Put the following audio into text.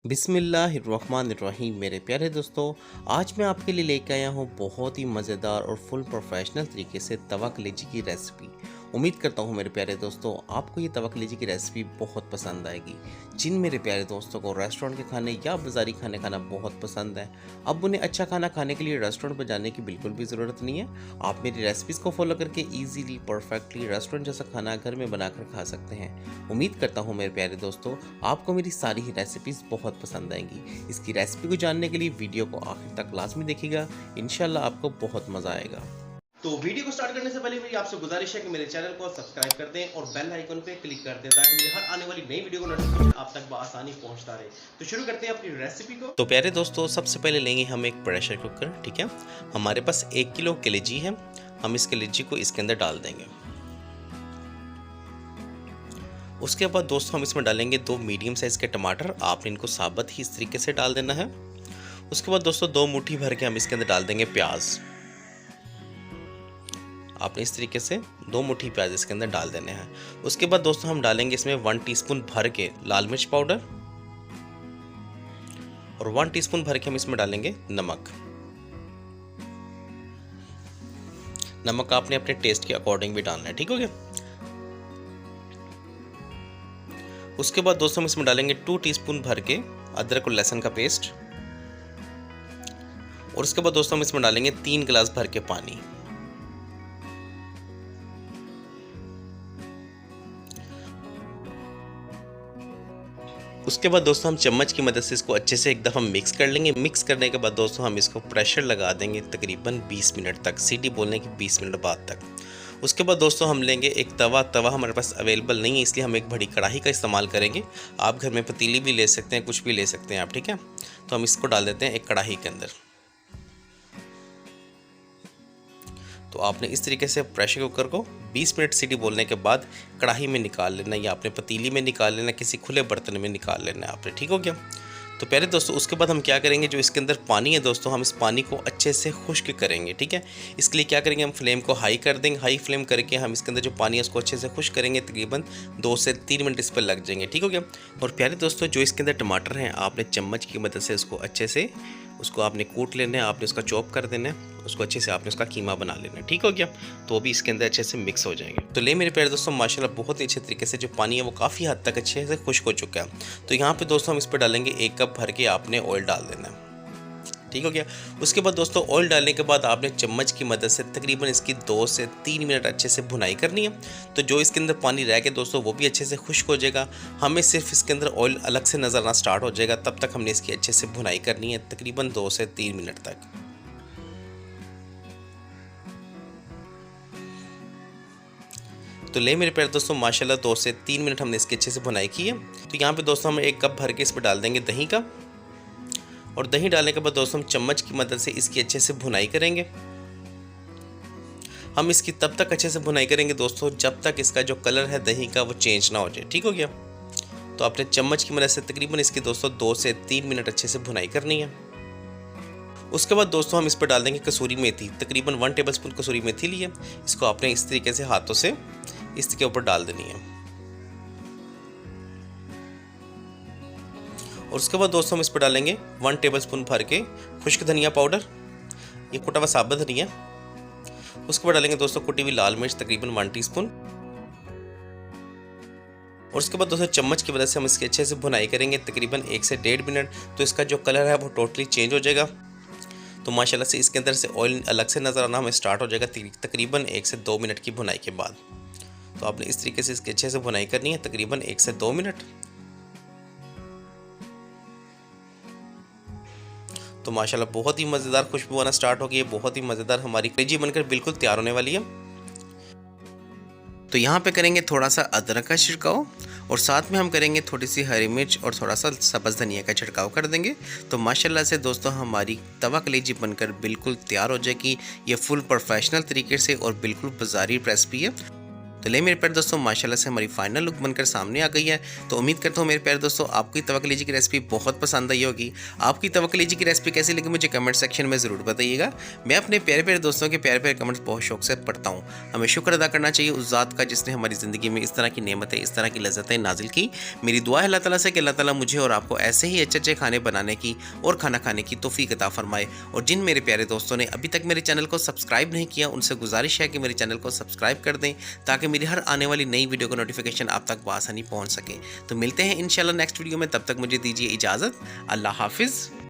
बिस्मिल्लाहिर्रहमानिर्रहीम। मेरे प्यारे दोस्तों, आज मैं आपके लिए लेकर आया हूँ बहुत ही मज़ेदार और फुल प्रोफेशनल तरीके से तवा कलेजी की रेसिपी। उम्मीद करता हूँ मेरे प्यारे दोस्तों आपको ये तवा कलेजी की रेसिपी बहुत पसंद आएगी। जिन मेरे प्यारे दोस्तों को रेस्टोरेंट के खाने या बाज़ारी खाने खाना बहुत पसंद है, अब उन्हें अच्छा खाना खाने के लिए रेस्टोरेंट पर जाने की बिल्कुल भी ज़रूरत नहीं है। आप मेरी रेसिपीज़ को फॉलो करके ईजीली परफेक्टली रेस्टोरेंट जैसा खाना घर में बनाकर खा सकते हैं। उम्मीद करता हूँ मेरे प्यारे दोस्तों आपको मेरी सारी ही रेसिपीज़ बहुत पसंद आएंगी। इसकी रेसिपी को जानने के लिए वीडियो को आखिर तक लाजमी देखिएगा, इंशाल्लाह आपको बहुत मज़ा आएगा। तो वीडियो को स्टार्ट करने से पहले मेरी आपसे गुजारिश है कि मेरे चैनल को सब्सक्राइब कर दें और बेल आइकन पे क्लिक कर दें ताकि मेरी हर आने वाली नई वीडियो का नोटिफिकेशन आप तक बआसानी पहुंचता रहे। तो शुरू करते हैं अपनी रेसिपी को। तो प्यारे दोस्तों, सबसे पहले लेंगे हम एक प्रेशर कुकर। ठीक है, हमारे पास 1 किलो कलेजी है। हम इस कलेजी को इसके अंदर डाल देंगे। उसके बाद दोस्तों हम इसमें डालेंगे 2 मीडियम साइज़ के टमाटर। आपने इनको साबुत ही इस तरीके से डाल देना है। उसके बाद दोस्तों 2 मुट्ठी भर के हम इसके अंदर डाल देंगे प्याज। आपने इस तरीके से 2 मुट्ठी प्याज इसके अंदर डाल देने हैं। उसके बाद दोस्तों हम डालेंगे इसमें 1 टीस्पून भर के लाल मिर्च पाउडर और 1 टीस्पून भर के हम इसमें डालेंगे नमक। नमक आपने अपने टेस्ट के अकॉर्डिंग भी डालना है, ठीक हो गया। उसके बाद दोस्तों हम इसमें डालेंगे 2 टीस्पून भर के अदरक और लहसुन का पेस्ट और उसके बाद दोस्तों हम इसमें डालेंगे 3 गिलास भर के पानी। उसके बाद दोस्तों हम चम्मच की मदद से इसको अच्छे से एक दफ़ा मिक्स कर लेंगे। मिक्स करने के बाद दोस्तों हम इसको प्रेशर लगा देंगे तकरीबन 20 मिनट तक, सीटी बोलने के 20 मिनट बाद तक। उसके बाद दोस्तों हम लेंगे एक तवा हमारे पास अवेलेबल नहीं है इसलिए हम एक बड़ी कढ़ाई का इस्तेमाल करेंगे। आप घर में पतीली भी ले सकते हैं, कुछ भी ले सकते हैं आप, ठीक है। तो हम इसको डाल देते हैं एक कढ़ाई के अंदर। तो आपने इस तरीके से प्रेशर कुकर को 20 मिनट सीटी बोलने के बाद कढ़ाई में निकाल लेना, या आपने पतीली में निकाल लेना, किसी खुले बर्तन में निकाल लेना है आपने, ठीक हो गया। तो प्यारे दोस्तों उसके बाद हम क्या करेंगे, जो इसके अंदर पानी है दोस्तों हम इस पानी को अच्छे से खुश्क करेंगे, ठीक है। इसके लिए क्या करेंगे, हम फ्लेम को हाई कर देंगे। हाई फ्लेम करके हम इसके अंदर जो पानी है उसको अच्छे से खुश्क करेंगे। तकरीबन 2 से 3 मिनट इस पर लग जाएंगे, ठीक हो गया। और प्यारे दोस्तों जो इसके अंदर टमाटर हैं आपने चम्मच की मदद से उसको अच्छे से उसको आपने कूट लेना है, आपने उसका चॉप कर देना है, उसको अच्छे से आपने उसका कीमा बना लेना है, ठीक हो गया। तो वो भी इसके अंदर अच्छे से मिक्स हो जाएंगे। तो ले मेरे प्यारे दोस्तों माशाल्लाह बहुत ही अच्छे तरीके से जो पानी है वो काफ़ी हद तक अच्छे से खुश्क हो चुका है। तो यहाँ पे दोस्तों हम इस पर डालेंगे 1 कप भर के आपने ऑयल डाल देना है, ठीक हो गया। उसके बाद दोस्तों ऑयल डालने के बाद आपने चम्मच की मदद से तकरीबन इसकी 2 से 3 मिनट अच्छे से भुनाई करनी है। तो जो इसके अंदर पानी रह गया दोस्तों वो भी अच्छे से खुश्क हो जाएगा। हमें सिर्फ इसके अंदर ऑयल अलग से नज़र आना स्टार्ट हो जाएगा, तब तक हमने इसकी अच्छे से भुनाई करनी है तकरीबन 2 से 3 मिनट तक। तो ले मेरे प्यारे दोस्तों माशाल्लाह 2 से 3 मिनट हमने इसकी अच्छे से भुनाई की है। तो यहाँ पे दोस्तों हम 1 कप भर के इस पर डाल देंगे दही का, और दही डालने के बाद दोस्तों हम चम्मच की मदद से इसकी अच्छे से भुनाई करेंगे। हम इसकी तब तक अच्छे से भुनाई करेंगे दोस्तों जब तक इसका जो कलर है दही का वो चेंज ना हो जाए, ठीक हो गया। तो आपने चम्मच की मदद से तकरीबन इसकी दोस्तों 2 से 3 मिनट अच्छे से भुनाई करनी है। उसके बाद दोस्तों हम इस पर डाल देंगे कसूरी मेथी। तकरीबन 1 टेबलस्पून कसूरी मेथी ली है, इसको आपने इस तरीके से हाथों से इसके ऊपर डाल देनी है। और उसके बाद दोस्तों हम इस पर डालेंगे 1 टेबलस्पून भर के खुश्क धनिया पाउडर, ये कुटा हुआ साबुत धनिया। उसके बाद डालेंगे दोस्तों कुटी हुई लाल मिर्च तकरीबन 1 टीस्पून। और उसके बाद दोस्तों चम्मच की मदद से हम इसके अच्छे से भुनाई करेंगे तकरीबन 1 से 1.5 मिनट। तो इसका जो कलर है वो टोटली चेंज हो जाएगा। तो माशाल्लाह से इसके अंदर से ऑयल अलग से नज़र आना हमें स्टार्ट हो जाएगा तकरीबन 1 से 2 मिनट की भुनाई के बाद। तो आपने इस तरीके से इसके अच्छे से भुनाई करनी है तकरीबन 1 से 2 मिनट। तो माशाल्लाह बहुत ही मज़ेदार खुशबू आना स्टार्ट हो गई है, बहुत ही मज़ेदार हमारी कलेजी बनकर बिल्कुल तैयार होने वाली है। तो यहाँ पे करेंगे थोड़ा सा अदरक का छिड़काव और साथ में हम करेंगे थोड़ी सी हरी मिर्च और थोड़ा सा सब्ज़ धनिया का छिड़काव कर देंगे। तो माशाल्लाह से दोस्तों हमारी तवा कलेजी बनकर बिल्कुल तैयार हो जाएगी। ये फुल प्रोफेशनल तरीके से और बिल्कुल बाज़ारी रेसिपी है। चलिए मेरे प्यारे दोस्तों, माशाल्लाह से हमारी फाइनल लुक बनकर सामने आ गई है। तो उम्मीद करता हूँ मेरे प्यारे दोस्तों आपको तवा कलेजी की रेसिपी बहुत पसंद आई होगी। आपकी तवा कलेजी की रेसिपी कैसी लगी मुझे कमेंट सेक्शन में ज़रूर बताइएगा। मैं अपने प्यारे प्यारे दोस्तों के प्यारे प्यारे कमेंट्स बहुत शौक से पढ़ता हूँ। हमें शुक्र अदा करना चाहिए उस ज़ात का जिसने हमारी ज़िंदगी में इस तरह की नेमतें, इस तरह की लज़्ज़तें नाजिल की। मेरी दुआ है अल्लाह ताला से कि अल्लाह ताला मुझे और आपको ऐसे ही अच्छे अच्छे खाने बनाने की और खाना खाने की तौफीक अता फरमाए। और जिन मेरे प्यारे दोस्तों ने अभी तक मेरे चैनल को सब्सक्राइब नहीं किया, उनसे गुजारिश है कि मेरे चैनल को सब्सक्राइब कर दें ताकि मेरी हर आने वाली नई वीडियो का नोटिफिकेशन आप तक बआसानी पहुंच सके। तो मिलते हैं इंशाल्लाह नेक्स्ट वीडियो में, तब तक मुझे दीजिए इजाज़त। अल्लाह हाफिज़।